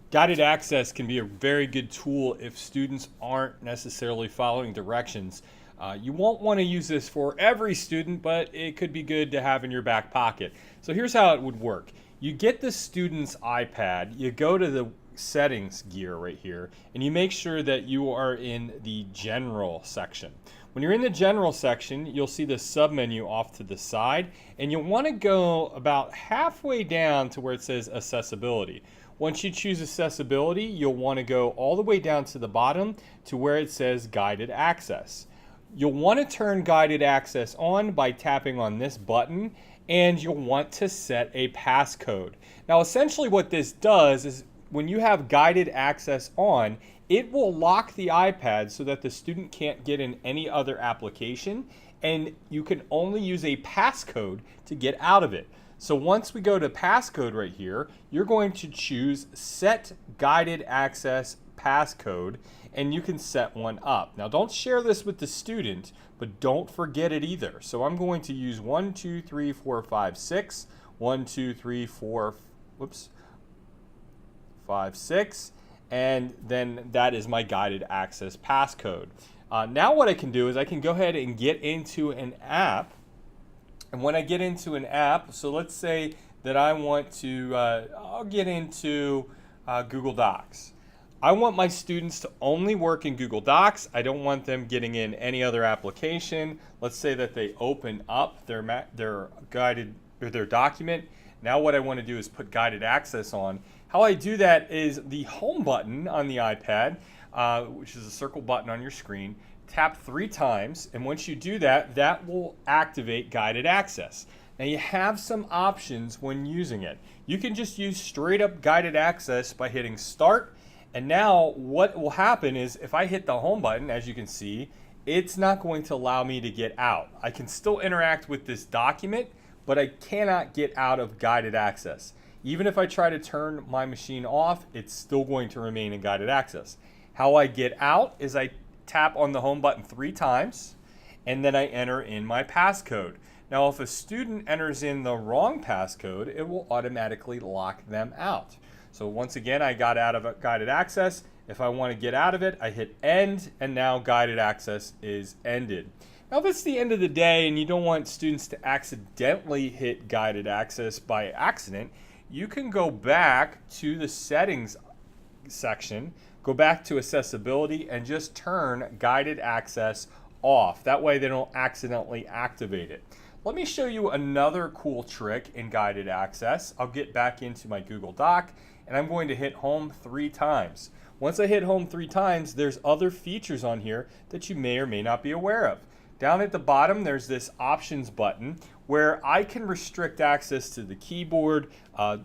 Guided access can be a very good tool if students aren't necessarily following directions. You won't want to use this for every student, but it could be good to have in your back pocket. So here's how it would work. You get the student's iPad, you go to the settings gear right here, and you make sure that you are in the general section. When you're in the general section, you'll see the submenu off to the side, and you'll want to go about halfway down to where it says accessibility. Once you choose accessibility, you'll want to go all the way down to the bottom to where it says guided access. You'll want to turn guided access on by tapping on this button, and you'll want to set a passcode. Now essentially what this does is when you have guided access on, it will lock the iPad so that the student can't get in any other application, and you can only use a passcode to get out of it. So once we go to passcode right here, you're going to choose set guided access passcode, and you can set one up. Now don't share this with the student, but don't forget it either. So I'm going to use 1 2 3 4 5 6 1 2 3 4 5 6, and then that is my guided access passcode. Now what I can do is I can go ahead and get into an app. And when I get into an app, so let's say that I want to, I'll get into Google Docs. I want my students to only work in Google Docs. I don't want them getting in any other application. Let's say that they open up their guided or their document. Now what I want to do is put guided access on. How I do that is the home button on the iPad, which is a circle button on your screen. Tap 3 times, and once you do that, that will activate guided access. Now you have some options when using it. You can just use straight up guided access by hitting start, and now what will happen is if I hit the home button, as you can see, it's not going to allow me to get out. I can still interact with this document, but I cannot get out of guided access. Even if I try to turn my machine off, it's still going to remain in guided access. How I get out is I tap on the home button 3 times, and then I enter in my passcode. Now if a student enters in the wrong passcode, it will automatically lock them out. So once again, I got out of guided access. If I want to get out of it, I hit end, and now guided access is ended. Now if it's the end of the day and you don't want students to accidentally hit guided access by accident, you can go back to the settings section, go back to accessibility, and just turn guided access off. That way they don't accidentally activate it. Let me show you another cool trick in guided access. I'll get back into my Google Doc, and I'm going to hit home 3 times. Once I hit home 3 times, there's other features on here that you may or may not be aware of. Down at the bottom, there's this options button where I can restrict access to the keyboard,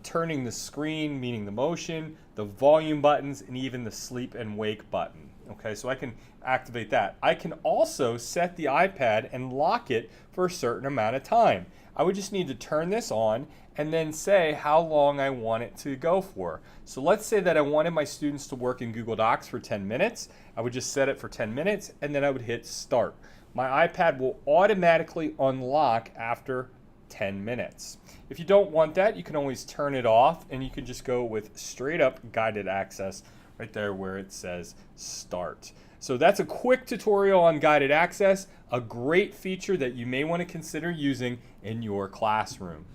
turning the screen, meaning the motion, the volume buttons, and even the sleep and wake button. Okay, so I can activate that. I can also set the iPad and lock it for a certain amount of time. I would just need to turn this on and then say how long I want it to go for. So let's say that I wanted my students to work in Google Docs for 10 minutes. I would just set it for 10 minutes, and then I would hit start. My iPad will automatically unlock after 10 minutes. If you don't want that, you can always turn it off, and you can just go with straight up guided access right there where it says start. So that's a quick tutorial on guided access, a great feature that you may want to consider using in your classroom.